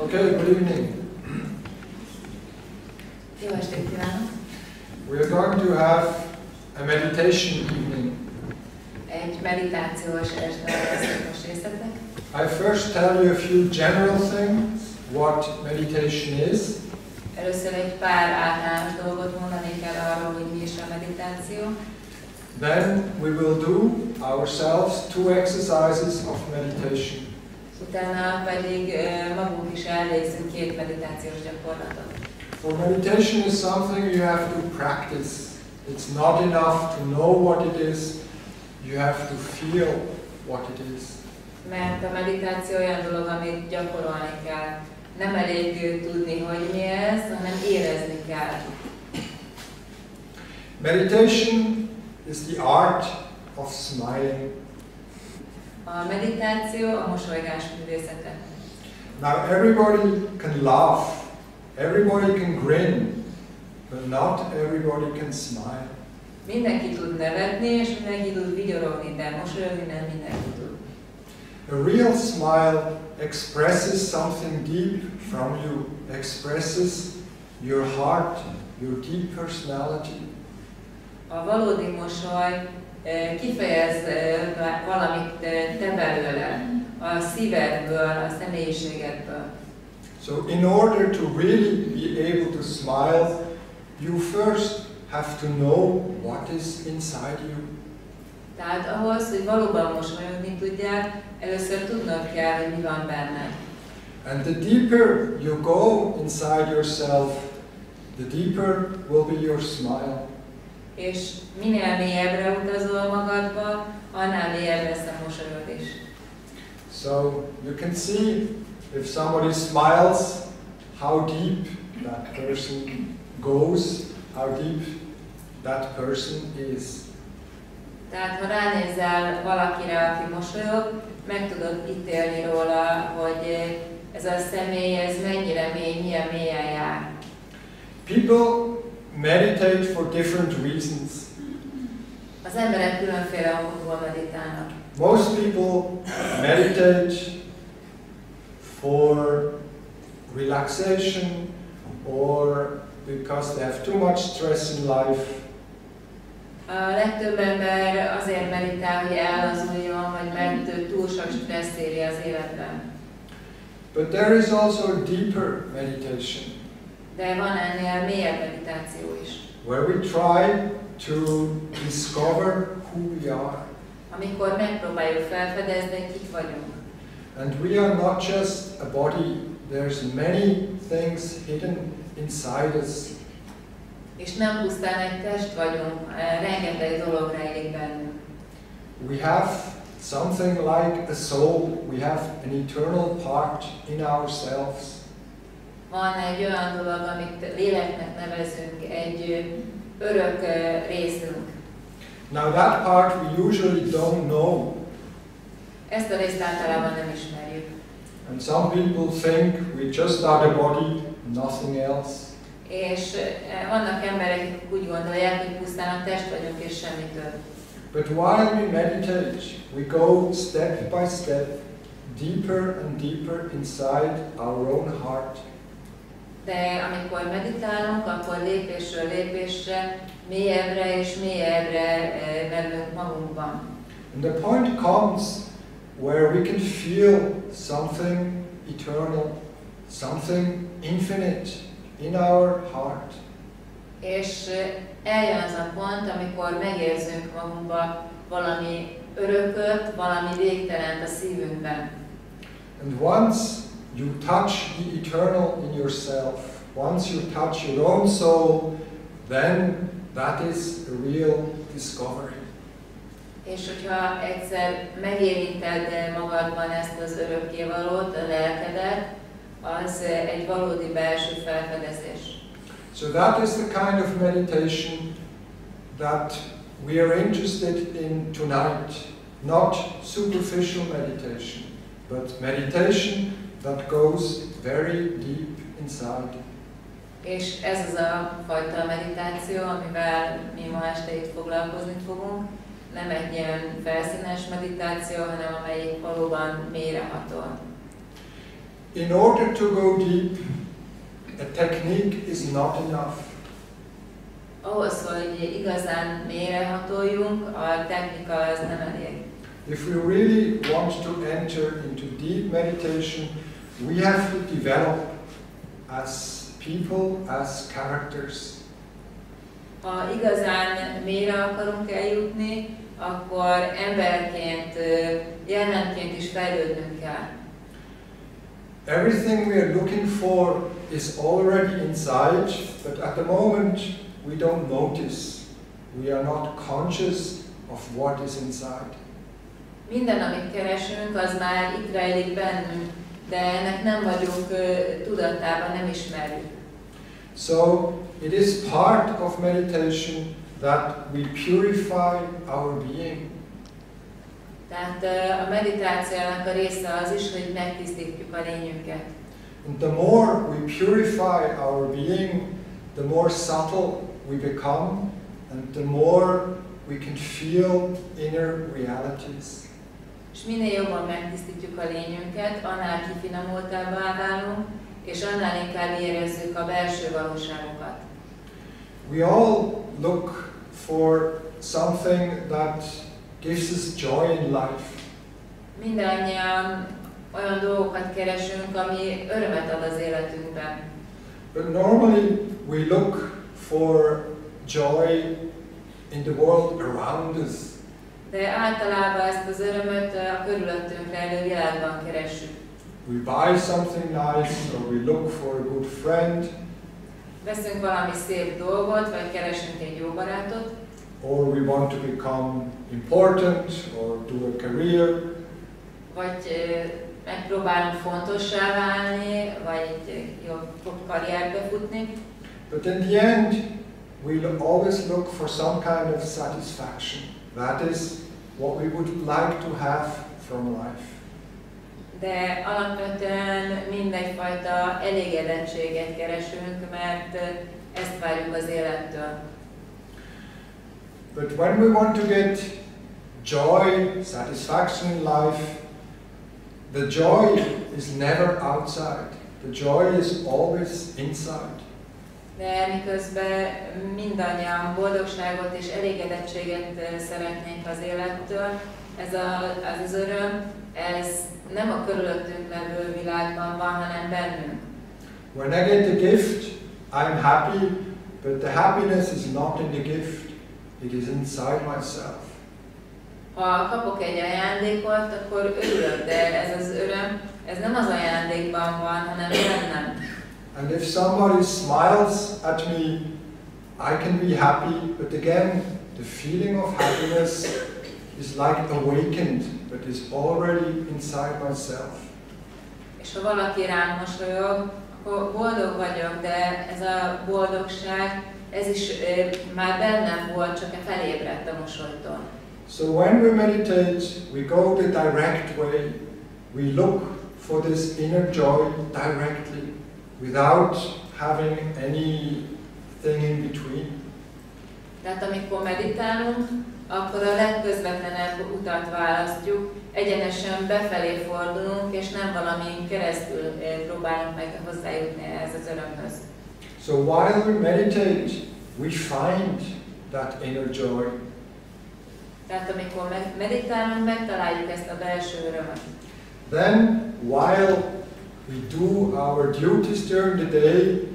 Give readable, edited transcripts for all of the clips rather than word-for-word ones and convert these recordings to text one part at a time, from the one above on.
Okay, good evening. Jó estét kívánok! We are going to have a meditation evening. Egy meditációs este lesz most részletek. I first tell you a few general things, what meditation is. Először egy pár általános dolgot mondanék el arról, hogy mi is a meditáció. Then we will do ourselves 2 exercises of meditation. Utána pedig magunk is elvégzünk 2 meditációs gyakorlatot. For meditation is something you have to practice. It's not enough to know what it is, you have to feel what it is. Mert a meditáció olyan dolog, amit gyakorolni kell. Nem elég tudni, hogy mi ez, hanem érezni kell. Meditation is the art of smiling. A meditáció a mosolygás művészete. Now everybody can laugh, everybody can grin, but not everybody can smile. Mindenki tud nevetni, és mindenki tud vigyorogni, de mosolyogni nem mindenki tud. A real smile expresses something deep from you, expresses your heart, your deep personality. A valódi mosoly kifejez valamit te belőle, a szívedből, a személyiségedből. So in order to really be able to smile, you first have to know what is inside you. Tehát ahhoz, hogy valóban mosolyogni tudjál, először tudnod kell, hogy mi van benned. And the deeper you go inside yourself, the deeper will be your smile. És minél mélyebbre utazol magadba, annál mélyebb lesz a mosolyod is. So you can see if somebody smiles, how deep that person goes, how deep that person is. Tehát ha ránézel valakire, aki mosolyog, meg tudod ítélni róla, hogy ez a személy, ez mennyire mély, milyen mélyen jár. People meditate for different reasons. Az emberek különféle okokból meditálnak. Most people meditate for relaxation or because they have too much stress in life. A legtöbb ember azért meditál, hogy ellazuljon, vagy mert túl sok stressz éri az életben. But there is also a deeper meditation. De van ennél mélyebb meditáció is. Where we try to discover who we are. Amikor megpróbáljuk felfedezni, kik vagyunk. And we are not just a body, there's many things hidden inside us. És nem pusztán egy test vagyunk, rengeteg dolog rejlik bennünk. We have something like a soul, we have an eternal part in ourselves. Van egy olyan dolog, amit léleknek nevezünk, egy örök részünk. Now that part we usually don't know. Ezt a részt általában nem ismerjük. And some people think we just are the body, nothing else. És vannak emberek, akik úgy gondolják, hogy pusztán a test vagyunk és semmi több. But while we meditate, we go step by step, deeper and deeper inside our own heart. De amikor meditálunk, akkor lépésről lépésre, mélyebbre és mélyebbre merülünk magunkban. And the point comes where we can feel something eternal, something infinite in our heart. És eljön az a pont, amikor megérzünk magunkba valami örököt, valami végtelent a szívünkben. And once you touch the eternal in yourself, once you touch your own soul, then that is a real discovery. És hogyha egyszer megérinted magadban ezt az örökkévalót, a lelkedet, az egy valódi belső felfedezés. So that is the kind of meditation that we are interested in tonight. Not superficial meditation, but meditation that goes very deep inside. És ez az a fajta meditáció, amivel mi ma este itt foglalkozni fogunk. Nem egy ilyen felszínes meditáció, hanem amelyik valóban mélyreható. in order to go deep, a technique is not enough. Ahhoz, hogy igazán mélyrehatóljunk, a technika az nem elég. If we really want to enter into deep meditation, we have to develop as people, as characters. Ha igazán mélyre akarunk eljutni, akkor emberként, jelenként is fejlődnünk kell. Everything we are looking for is already inside, but at the moment we don't notice. We are not conscious of what is inside. Minden, amit keresünk, az már itt rejlik bennünk, de ennek nem vagyunk tudatában, nem ismerjük. So it is part of meditation that we purify our being. Tehát a meditációnak a része az is, hogy megtisztítjuk a lényünket. And the more we purify our being, the more subtle we become, and the more we can feel inner realities. És minél jobban megtisztítjuk a lényünket, annál kifinomultabbá válunk, és annál inkább érezzük a belső valóságokat. We all look for something that gives us joy in life. Mindannyian olyan dolgokat keresünk, ami örömet ad az életünkben. But normally we look for joy in the world around us. De általában ezt az örömöt a körülöttünk rejlő világban keressük. We buy something nice, or we look for a good friend, Veszünk valami szép dolgot, vagy keresünk egy jó barátot, or we want to become important or do a career. vagy megpróbálunk fontossá válni, vagy egy jobb karrierbe futni. But in the end, we'll always look for some kind of satisfaction. That is what we would like to have from life. De alapvetően mindegyfajta elégedettséget keresünk, mert ezt várjuk az élettől. But when we want to get joy, satisfaction in life, the joy is never outside. The joy is always inside. De miközben mindannyian boldogságot és elégedettséget szeretnénk az élettől, ez az öröm, ez nem a körülöttünk levő világban van, hanem bennünk. When I get the gift, I'm happy, but the happiness is not in the gift, it is inside myself. Ha kapok egy ajándékot, akkor örülök, de ez az öröm, ez nem az ajándékban van, hanem bennem. And if somebody smiles at me, I can be happy, but again, the feeling of happiness is like awakened, but is already inside myself. És ha valaki rám mosolyog, akkor boldog vagyok, de ez a boldogság, ez is már bennem volt, csak felébredt a mosolytól. So when we meditate, we go the direct way. We look for this inner joy directly, without having anything in between. Tehát amikor meditálunk, akkor a legközvetlenebb utat választjuk, egyenesen befelé fordulunk, és nem valamin keresztül próbálunk meg hozzájutni ehhez az örömhöz. So while we meditate, we find that inner joy. Tehát amikor meditálunk, megtaláljuk ezt a belső örömöt. Then, while we do our duties during the day,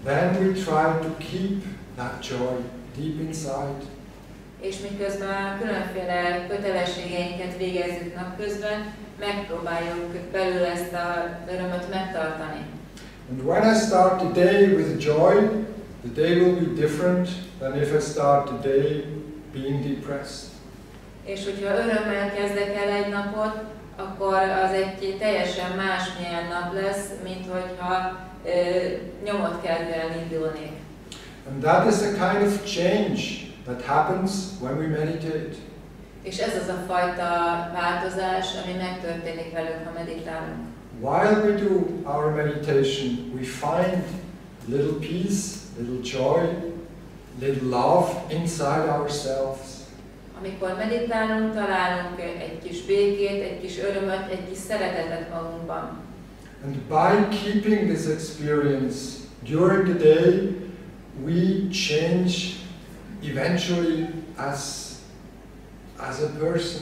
then we try to keep that joy deep inside. És miközben különféle kötelességeinket végezzük napközben, megpróbáljuk belül ezt az örömöt megtartani. And when I start the day with joy, the day will be different than if I start the day being depressed. És hogyha örömmel kezdek el egy napot, akkor az egy teljesen másmilyen nap lesz, mint hogyha nyomot keltően indulnék. And that is the kind of change that happens when we meditate. És ez az a fajta változás, ami megtörténik velünk, ha meditálunk. While we do our meditation, we find little peace, little joy, little love inside ourselves. Amikor meditálunk, találunk egy kis békét, egy kis örömöt, egy kis szeretetet magunkban. And by keeping this experience during the day, we change eventually as a person.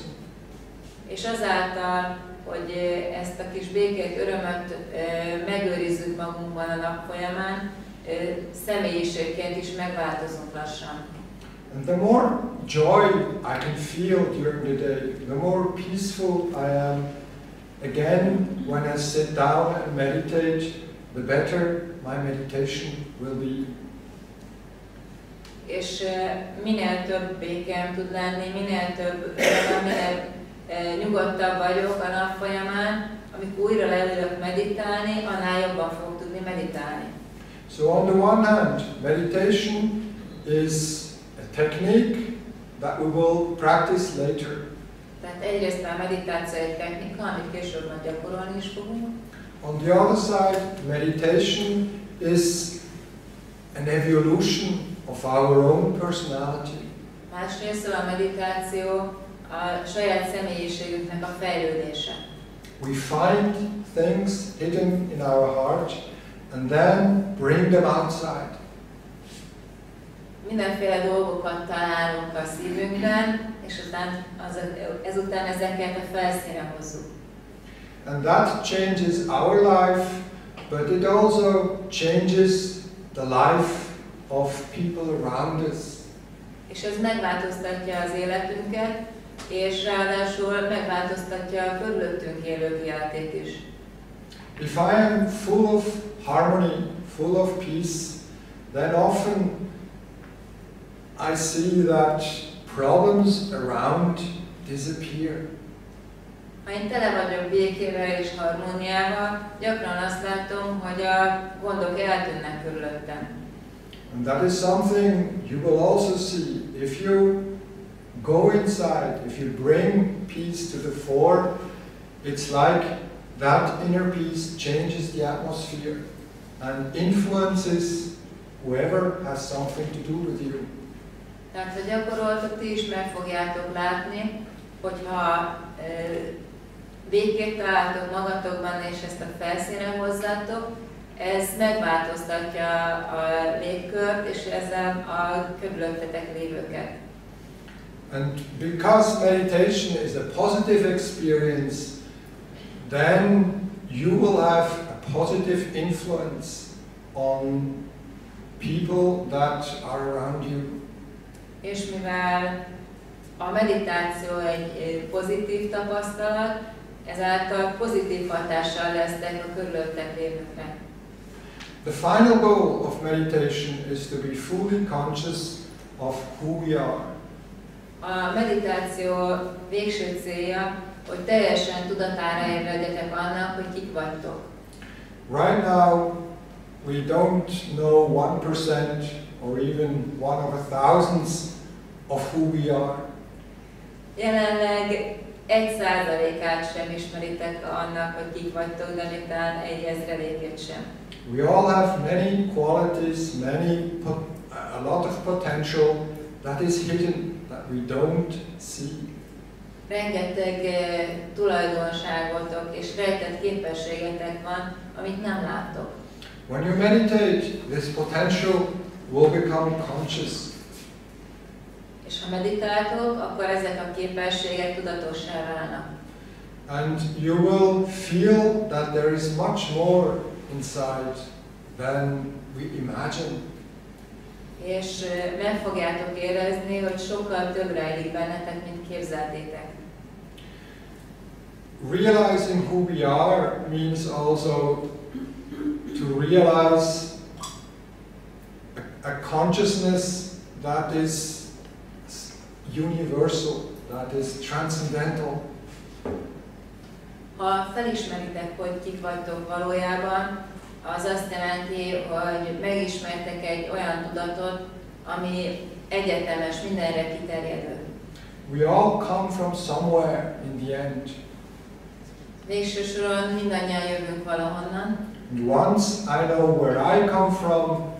És azáltal, hogy ezt a kis békét, örömöt megőrizzük magunkban a nap folyamán, személyiségként is megváltozunk lassan. And the more joy I can feel during the day, the more peaceful I am, again, when I sit down and meditate, the better my meditation will be. És minél több békém tud lenni, minél több öröm, minél nyugodtabb vagyok a nap folyamán, amikor újra leülök meditálni, annál jobban fogok tudni meditálni. So on the one hand, meditation is a technique that we will practice later. Tehát egyrészt a meditáció egy technika, amit később majd gyakorolni is fogunk. On the other side, meditation is an evolution of our own personality. Másrészt a meditáció a saját személyiségünknek a fejlődése. We find things hidden in our heart and then bring them outside. Mindenféle dolgokat találunk a szívünkben, és ezután ezeket a felszínre hozzuk. And that changes our life, but it also changes the life of people around us. És ez megváltoztatja az életünket, és ráadásul megváltoztatja a körülöttünk élők életét is. If I am full of harmony, full of peace, then often I see that problems around disappear. Ha én tele vagyok békével és harmóniával, gyakran azt látom, hogy a gondok eltűnnek körülöttem. And that is something you will also see if you go inside, if you bring peace to the fore. It's like that inner peace changes the atmosphere and influences whoever has something to do with you. Tehát, ha gyakoroltok, ti is meg fogjátok látni, hogyha békét találtok magatokban, és ezt a felszínre hozzátok, ez megváltoztatja a légkört, és ezzel a körülöttetek lévőket. And because meditation is a positive experience, then you will have a positive influence on people that are around you. És mivel a meditáció egy pozitív tapasztalat, ezáltal pozitív hatással lesznek a körülöttek lévőkre. The final goal of meditation is to be fully conscious of who we are. A meditáció végső célja, hogy teljesen tudatára ébredjetek annak, hogy kik vagytok. Right now, we don't know 1% or even 1 of 1,000 of who we are. Jelenleg 1%-át sem ismeritek annak, hogy kik vagytok, de még talán 1/1000-ét sem. We all have many qualities, a lot of potential that is hidden, that we don't see. Rengeteg tulajdonságotok és rejtett képességetek van, amit nem láttok. When you meditate, this potential will become conscious. És ha meditáltok, akkor ezek a képességek tudatossá válnak. And you will feel that there is much more inside than we imagine. És meg fogjátok érezni, hogy sokkal több rejlik bennetek, mint képzeltétek. Realizing who we are means also to realize a consciousness that is universal, that is transcendental. Ha felismeritek, hogy kik vagytok valójában, az azt jelenti, hogy megismertek egy olyan tudatot, ami egyetemes, mindenre kiterjedő. We all come from somewhere in the end. Végső soron mindannyian jövünk valahonnan. And once I know where I come from,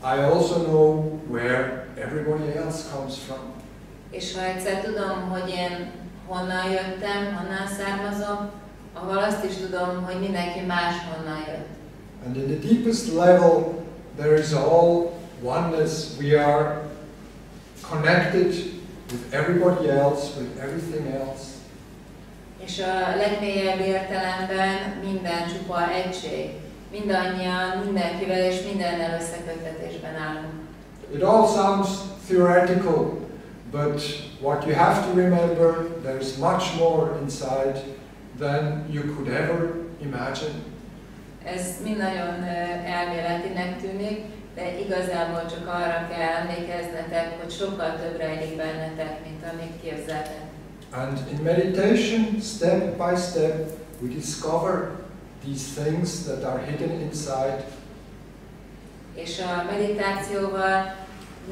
I also know where everybody else comes from. És ha egyszer tudom, hogy én honnan jöttem, honnan származom, ahol azt is tudom, hogy mindenki máshonnan jött. And in the deepest level, there is all oneness. We are connected with everybody else, with everything else. És a legmélyebb értelemben minden csupa egység. Mindannyian, mindenkivel és mindennel összeköttetésben állunk. It all sounds theoretical, but what you have to remember, there is much more inside than you could ever imagine. Ez mind nagyon elméletinek tűnik, de igazából csak arra kell emlékeznetek, hogy sokkal több rejlik bennetek, mint amit képzeltek. And in meditation, step by step, we discover these things that are hidden inside. És a meditációval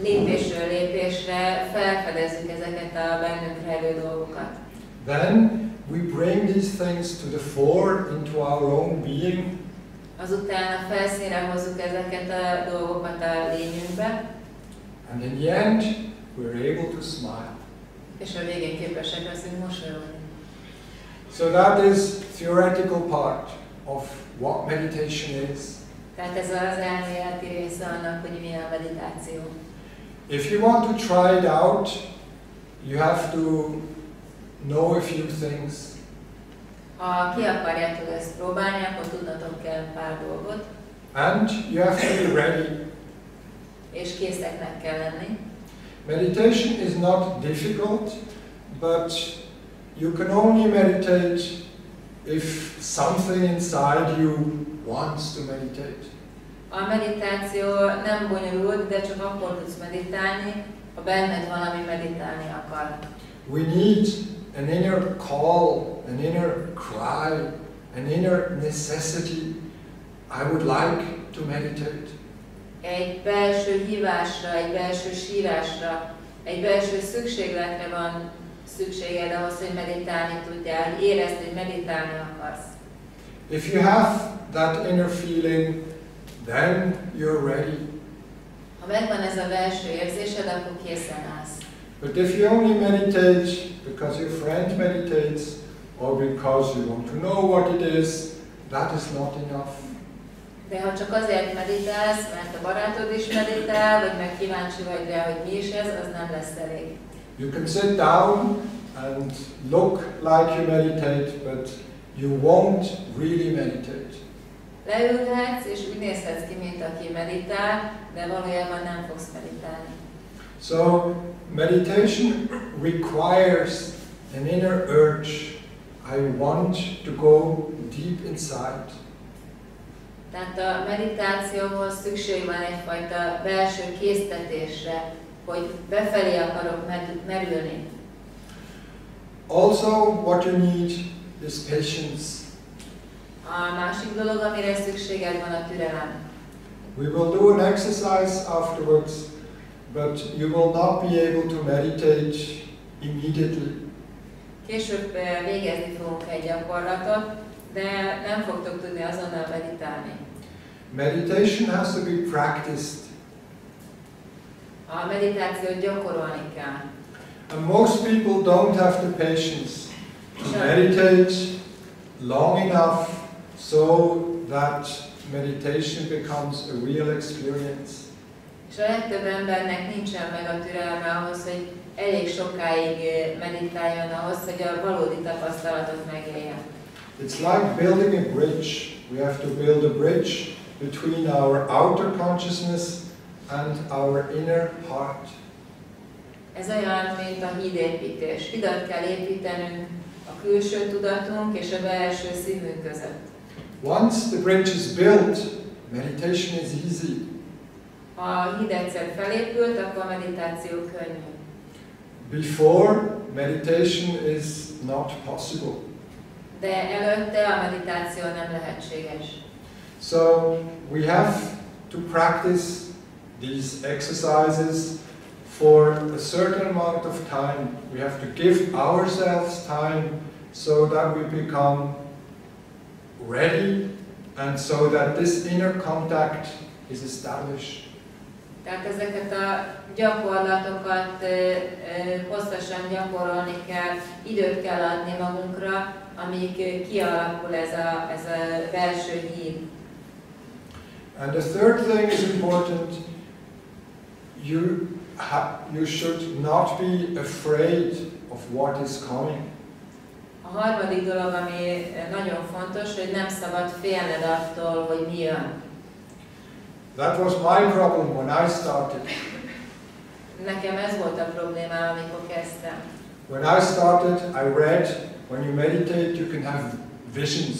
lépésről lépésre felfedezzük ezeket a bennünk rejlő dolgokat. Then we bring these things to the fore into our own being. Azután a felszínre hozzuk ezeket a dolgokat a lényünkbe. And in the end, we're able to smile. És a végén képesek leszünk mosolyogni. So that is theoretical part of what meditation is. Tehát ez az elméleti része annak, hogy mi a meditáció. If you want to try it out, you have to know a few things. Ha ki akarjátok ezt próbálni, akkor tudnatok kell pár dolgot. And you have to be ready. És készeknek kell lenni. Meditation is not difficult, but you can only meditate if something inside you wants to meditate. A meditáció nem bonyolult, de csak akkor tudsz meditálni, ha benned valami meditálni akar. We need an inner call, an inner cry, an inner necessity. I would like to meditate. Egy belső hívásra, egy belső sírásra, egy belső szükségletre van szükséged ahhoz, hogy meditálni tudjál, hogy érezd, hogy meditálni akarsz. If you have that inner feeling, then you're ready. Ha megvan ez a belső érzésed, akkor készen állsz. But if you only meditate because your friend meditates or because you want to know what it is, that is not enough. De ha csak azért meditálsz, mert a barátod is meditál, vagy meg kíváncsi vagy rá, hogy mi is ez, az nem lesz elég. You can sit down and look like you meditate, but you won't really meditate. Leülhetsz, és úgy nézhetsz ki, mint aki meditál, de valójában nem fogsz meditálni. So, meditation requires an inner urge. I want to go deep inside. Tehát a meditációhoz szükség van egyfajta belső késztetésre, hogy befelé akarok merülni. Also, what you need is patience. A másik dolog, amire szükséged van, a türelem. We will do an exercise afterwards, but you will not be able to meditate immediately. Később végezni fogunk egy gyakorlatot, de nem fogtok tudni azonnal meditálni. Meditation has to be practiced. A meditációt gyakorolni kell. And most people don't have the patience to meditate long enough so that meditation becomes a real experience. És a legtöbb embernek nincsen meg a türelme ahhoz, hogy elég sokáig meditáljon ahhoz, hogy a valódi tapasztalatot megélje. It's like building a bridge. We have to build a bridge between our outer consciousness and our inner heart. Ez olyan, mint a hídépítés. Hidat kell építenünk a külső tudatunk és a belső szívünk között. Once the bridge is built, meditation is easy. Ha a híd egyszer felépült, akkor a meditáció könnyű. Before, meditation is not possible. De előtte a meditáció nem lehetséges. So we have to practice these exercises for a certain amount of time. We have to give ourselves time so that we become ready and so that this inner contact is established. Tehát ezeket a gyakorlatokat hosszasan gyakorolni kell, időt kell adni magunkra, amíg kialakul ez a belső híd. And the third thing is important. You should not be afraid of what is coming. A harmadik dolog, ami nagyon fontos, hogy nem szabad félned attól, hogy mi jön. That was my problem when I started. Nekem ez volt a problémám, amikor kezdtem. When I started, I read, when you meditate, you can have visions.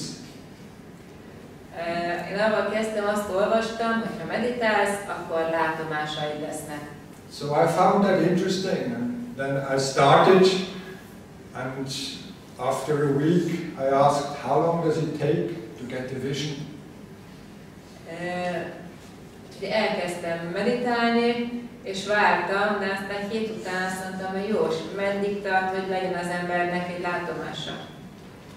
Én avval kezdtem, azt olvastam, hogy ha meditálsz, akkor látomásaid lesznek. So I found that interesting, and then I started, and after a week I asked, how long does it take to get the vision? Úgyhogy elkezdtem meditálni, és vártam, de aztán 1 hét után azt mondtam, hogy jó, és meddig tart, hogy legyen az embernek egy látomása.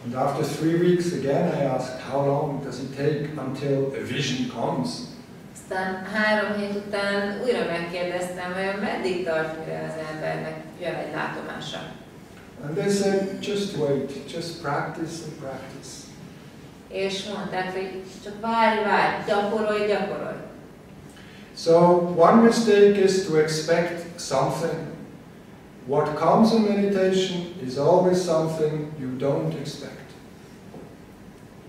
And after 3 weeks again I asked, how long does it take until a vision comes? Aztán 3 hét után újra megkérdeztem, hogy meddig tart, mire az embernek jön egy látomása. And they said, just wait, just practice and practice. És mondták, hogy csak várj, gyakorolj. So one mistake is to expect something. What comes in meditation is always something you don't expect.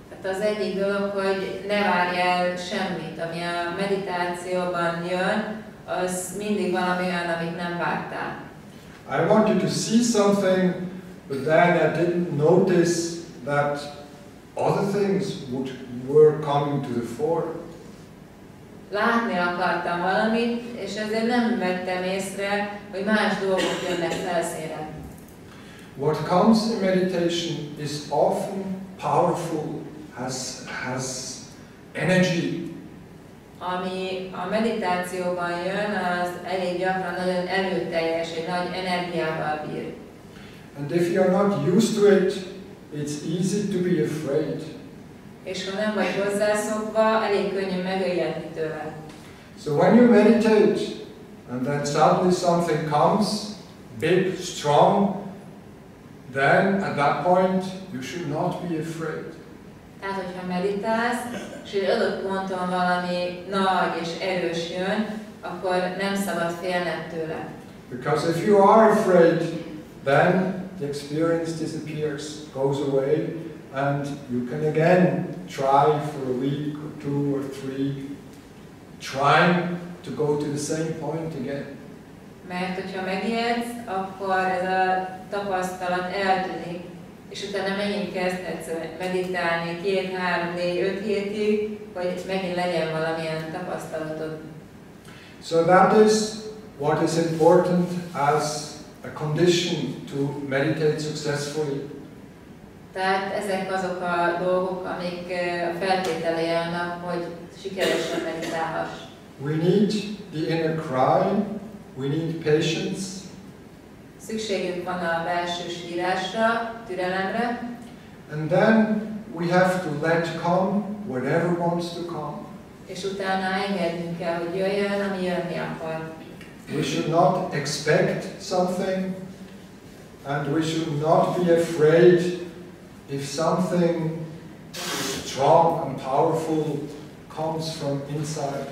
Tehát az egyik dolog, hogy ne várj el semmit, ami a meditációban jön, az mindig valami olyan, amit nem vártál. I wanted to see something, but then I didn't notice that other things were coming to the fore. Látni akartam valamit, és ezért nem vettem észre, hogy más dolgok jönnek felszínre. What comes in meditation is often powerful, has energy. Ami a meditációban jön, az elég gyakran nagyon erőteljes, egy nagy energiával bír. And if you are not used to it, it's easy to be afraid. És ha nem vagy hozzászokva, elég könnyű megijedni tőle. So when you meditate, and then suddenly something comes, big, strong, then at that point you should not be afraid. Tehát, hogyha meditálsz, és egy adott ponton valami nagy és erős jön, akkor nem szabad félned tőle. Because if you are afraid, then the experience disappears, goes away, and you can again try for a week or 2 or 3, trying to go to the same point again. Mert hogyha megijedsz, akkor ez a tapasztalat eltűnik, és utána megint kezdhetsz meditálni 2, 3, 4, 5 hétig, hogy megint legyen valamilyen tapasztalatod. So that is what is important as a condition to meditate successfully. Tehát ezek azok a dolgok, amik a feltételei annak, hogy sikeresen meditálhass. We need the inner cry, we need patience. Szükségünk van a belső sírásra, türelemre. And then we have to let come whatever wants to come. És utána engednünk kell, hogy jöjjön, ami jönni akar. We should not expect something, and we should not be afraid if something strong and powerful comes from inside.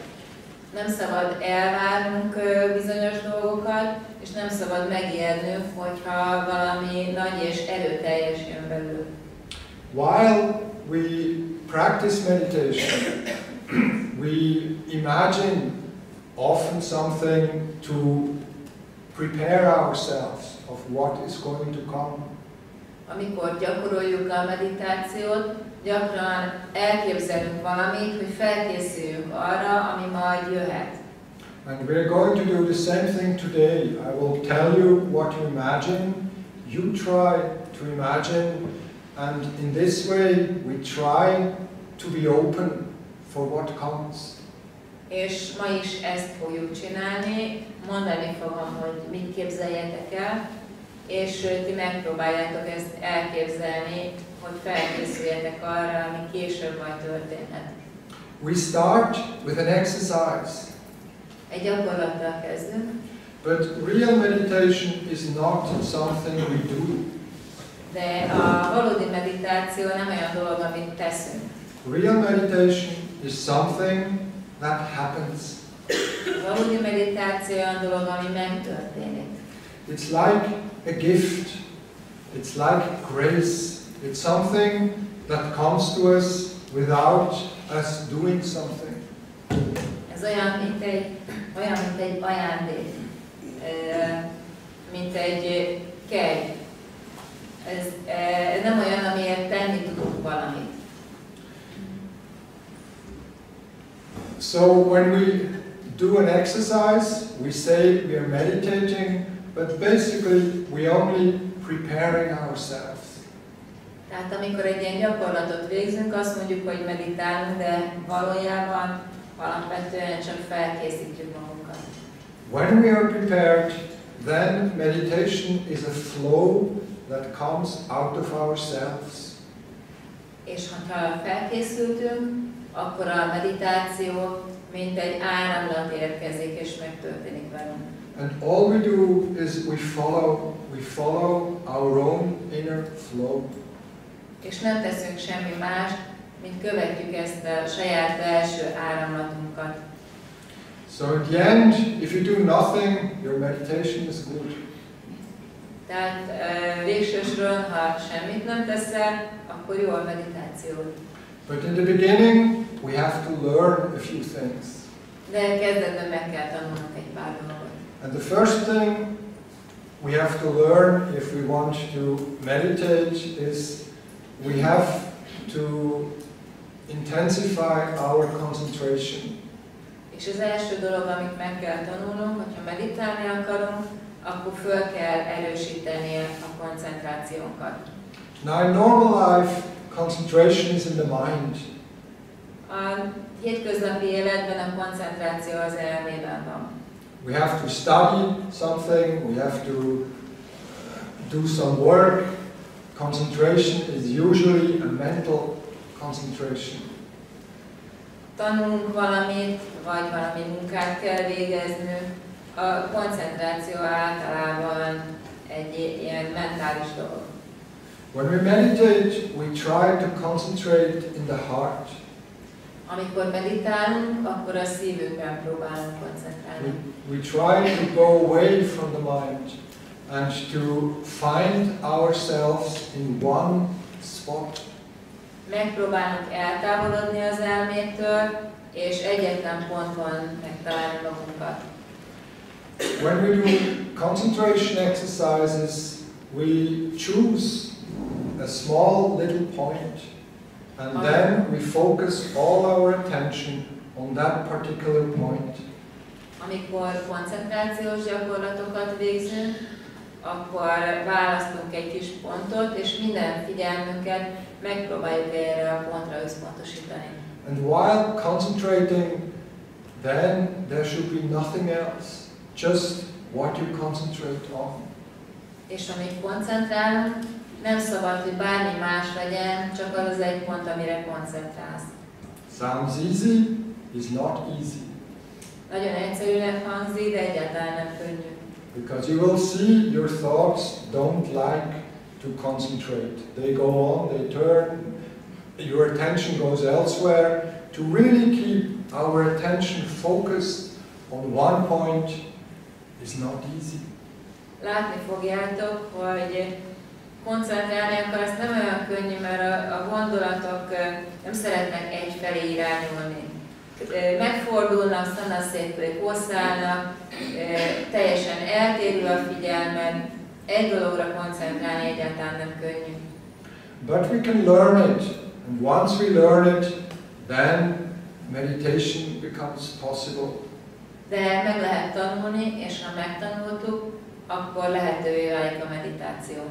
Nem szabad elvárnunk bizonyos dolgokat, és nem szabad megijednünk, hogyha valami nagy és erőteljes jön belül. While we practice meditation, we imagine often something to prepare ourselves of what is going to come. Amikor gyakoroljuk a meditációt, gyakran elképzelünk valamit, hogy felkészüljünk arra, ami majd jöhet. And we're going to do the same thing today. I will tell you what to imagine. You try to imagine, and in this way we try to be open for what comes. És ma is ezt fogjuk csinálni, mondani fogom, hogy mit képzeljetek el, és ti megpróbáljátok ezt elképzelni, hogy felkészüljetek arra, ami később majd történhet. We start with an exercise. Egy gyakorlattal kezdünk. But real meditation is not something we do. De a valódi meditáció nem olyan dolog, amit teszünk. Real meditation is something that happens. A valódi meditáció olyan dolog, ami megtörténik. It's like a gift. It's like grace. It's something that comes to us without us doing something. Ez olyan, mint egy ajándék, mint egy kegy. Ez nem olyan, amiért tenni tudunk valamit. So when we do an exercise, we say we are meditating, but basically we only preparing ourselves. Tehát amikor egy ilyen gyakorlatot végzünk, azt mondjuk, hogy meditálunk, de valójában alapvetően csak felkészítjük magunkat. When we are prepared, then meditation is a flow that comes out of ourselves. És ha felkészültünk, akkor a meditáció mint egy áramlat érkezik és megtörténik velünk. And all we do is we follow our own inner flow. És nem teszünk semmi mást, mint követjük ezt a saját belső áramlatunkat. So in the end, if you do nothing, your meditation is good. Tehát végső soron, ha semmit nem teszel, akkor jó a meditáció. But in the beginning, we have to learn a few things. De kezdetben meg kell tanulnunk egy pár dolgot. And the first thing we have to learn if we want to meditate is we have to intensify our concentration. És az első dolog, amit meg kell tanulnunk, hogyha meditálni akarunk, akkor föl kell erősíteni a koncentrációnkat. Now in normal life, concentration is in the mind. A hétköznapi életben a koncentráció az elmében van. We have to study something, we have to do some work. Concentration is usually a mental concentration. Tanulunk valamit, vagy valami munkát kell végeznünk. A koncentráció általában egy ilyen mentális dolog. When we meditate, we try to concentrate in the heart. Amikor meditálunk, akkor a szívünkben próbálunk koncentrálni. We try to go away from the mind and to find ourselves in one spot. Megpróbálunk eltávolodni az elmétől, és egyetlen ponton megtalálni magunkat. When we do concentration exercises, we choose a small little point, and then we focus all our attention on that particular point. Amikor koncentrációs gyakorlatokat végzünk, akkor választunk egy kis pontot, és minden figyelmünket megpróbáljuk erre a pontra összpontosítani. And while concentrating, then there should be nothing else, just what you concentrate on. És amíg koncentrálunk, nem szabad, hogy bármi más legyen, csak az az egy pont, amire koncentrálsz. Sounds easy, is not easy. Nagyon egyszerűnek hangzik, de egyáltalán nem könnyű. Because you will see your thoughts don't like to concentrate. They go on, they turn, your attention goes elsewhere. To really keep our attention focused on one point is not easy. Látni fogjátok, hogy koncentrálni akarsz nem olyan könnyű, mert a gondolatok nem szeretnek egyfelé irányulni. Megfordulnak, szanaszékből hosszálnak, teljesen eltérül a figyelmed, egy dologra koncentrálni egyáltalán nem könnyű. But we can learn it, and once we learn it, then meditation becomes possible. De meg lehet tanulni, és ha megtanultuk, akkor lehetővé válik a meditáció.